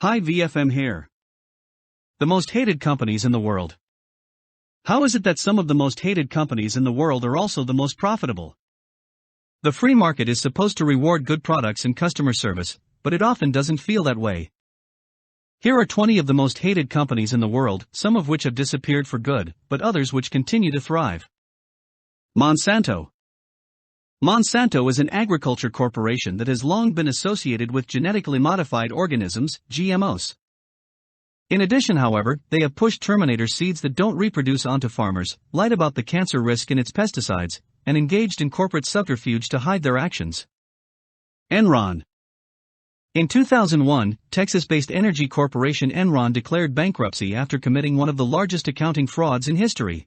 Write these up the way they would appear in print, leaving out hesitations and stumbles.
Hi VFM here. The most hated companies in the world. How is it that some of the most hated companies in the world are also the most profitable? The free market is supposed to reward good products and customer service, but it often doesn't feel that way. Here are 20 of the most hated companies in the world, some of which have disappeared for good, but others which continue to thrive. Monsanto. Monsanto is an agriculture corporation that has long been associated with genetically modified organisms, GMOs. In addition, however, they have pushed Terminator seeds that don't reproduce onto farmers, lied about the cancer risk in its pesticides, and engaged in corporate subterfuge to hide their actions. Enron. In 2001, Texas-based energy corporation Enron declared bankruptcy after committing one of the largest accounting frauds in history.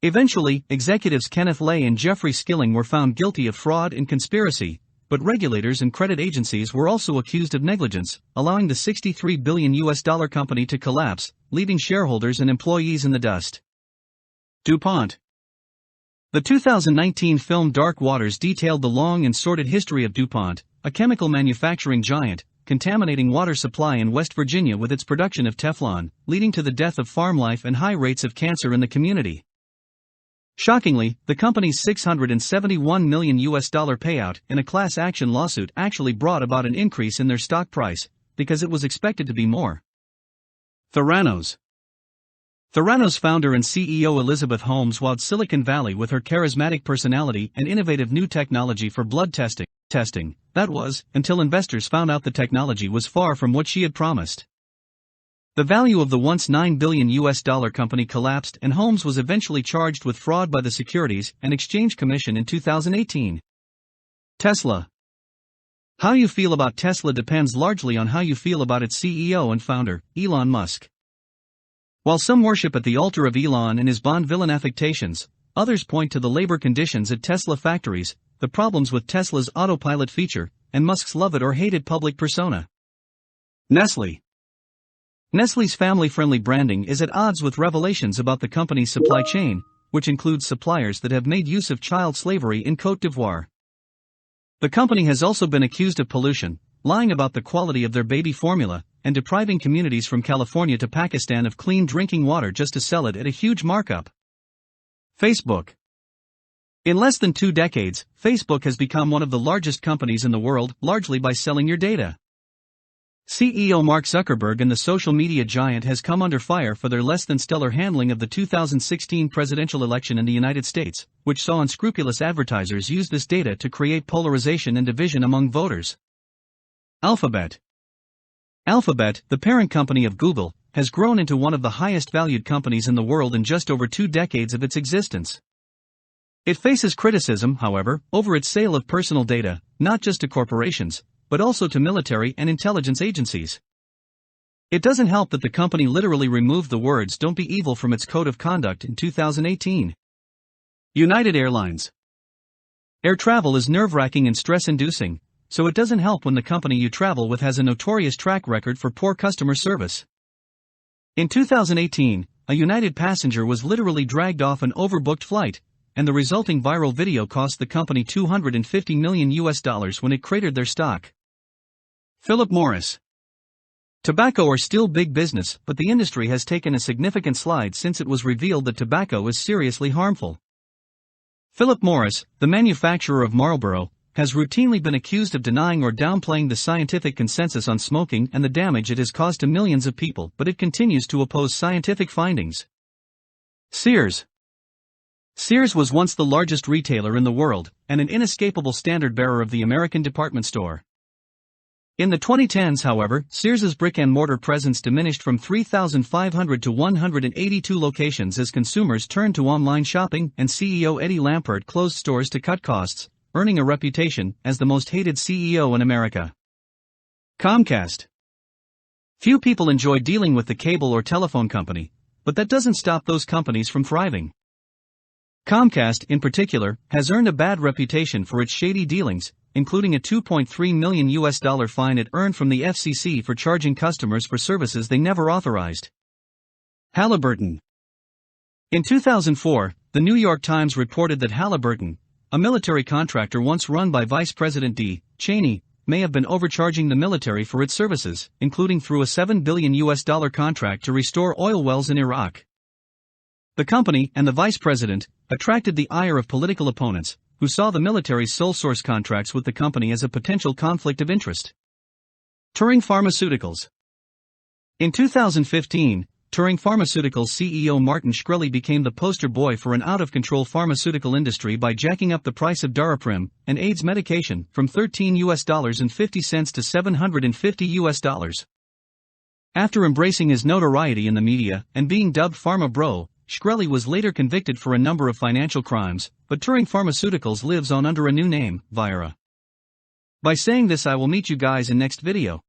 Eventually, executives Kenneth Lay and Jeffrey Skilling were found guilty of fraud and conspiracy, but regulators and credit agencies were also accused of negligence, allowing the $63 billion company to collapse, leaving shareholders and employees in the dust. DuPont. The 2019 film Dark Waters detailed the long and sordid history of DuPont, a chemical manufacturing giant, contaminating water supply in West Virginia with its production of Teflon, leading to the death of farm life and high rates of cancer in the community. Shockingly, the company's $671 million payout in a class action lawsuit actually brought about an increase in their stock price, because it was expected to be more. Theranos. Theranos founder and CEO Elizabeth Holmes wowed Silicon Valley with her charismatic personality and innovative new technology for blood testing. That was, until investors found out the technology was far from what she had promised. The value of the once $9 billion company collapsed, and Holmes was eventually charged with fraud by the Securities and Exchange Commission in 2018. Tesla. How you feel about Tesla depends largely on how you feel about its CEO and founder, Elon Musk. While some worship at the altar of Elon and his Bond villain affectations, others point to the labor conditions at Tesla factories, the problems with Tesla's autopilot feature, and Musk's love it or hate it public persona. Nestlé. Nestlé's family-friendly branding is at odds with revelations about the company's supply chain, which includes suppliers that have made use of child slavery in Côte d'Ivoire. The company has also been accused of pollution, lying about the quality of their baby formula, and depriving communities from California to Pakistan of clean drinking water just to sell it at a huge markup. Facebook. In less than 2 decades, Facebook has become one of the largest companies in the world, largely by selling your data. CEO Mark Zuckerberg and the social media giant has come under fire for their less than stellar handling of the 2016 presidential election in the United States, which saw unscrupulous advertisers use this data to create polarization and division among voters. Alphabet. Alphabet, the parent company of Google, has grown into one of the highest valued companies in the world in just over 2 decades of its existence. It faces criticism, however, over its sale of personal data, not just to corporations, but also to military and intelligence agencies. It doesn't help that the company literally removed the words "Don't be evil" from its code of conduct in 2018. United Airlines. Air travel is nerve-wracking and stress-inducing, so it doesn't help when the company you travel with has a notorious track record for poor customer service. In 2018, a United passenger was literally dragged off an overbooked flight, and the resulting viral video cost the company $250 million when it cratered their stock. Philip Morris. Tobacco are still big business, but the industry has taken a significant slide since it was revealed that tobacco is seriously harmful. Philip Morris, the manufacturer of Marlboro, has routinely been accused of denying or downplaying the scientific consensus on smoking and the damage it has caused to millions of people, but it continues to oppose scientific findings. Sears. Sears was once the largest retailer in the world, and an inescapable standard-bearer of the American department store. In the 2010s, however, Sears's brick-and-mortar presence diminished from 3,500 to 182 locations as consumers turned to online shopping, and CEO Eddie Lampert closed stores to cut costs, earning a reputation as the most hated CEO in America. Comcast. Few people enjoy dealing with the cable or telephone company, but that doesn't stop those companies from thriving. Comcast, in particular, has earned a bad reputation for its shady dealings, including a $2.3 million fine it earned from the FCC for charging customers for services they never authorized. Halliburton. In 2004, the New York Times reported that Halliburton, a military contractor once run by Vice President D. Cheney, may have been overcharging the military for its services, including through a $7 billion contract to restore oil wells in Iraq. The company and the vice president attracted the ire of political opponents, who saw the military's sole source contracts with the company as a potential conflict of interest. Turing Pharmaceuticals. In 2015, Turing Pharmaceuticals CEO Martin Shkreli became the poster boy for an out-of-control pharmaceutical industry by jacking up the price of Daraprim, an AIDS medication, from $13.50 to $750. After embracing his notoriety in the media and being dubbed Pharma Bro, Shkreli was later convicted for a number of financial crimes, but Turing Pharmaceuticals lives on under a new name, Viara. By saying this, I will meet you guys in next video.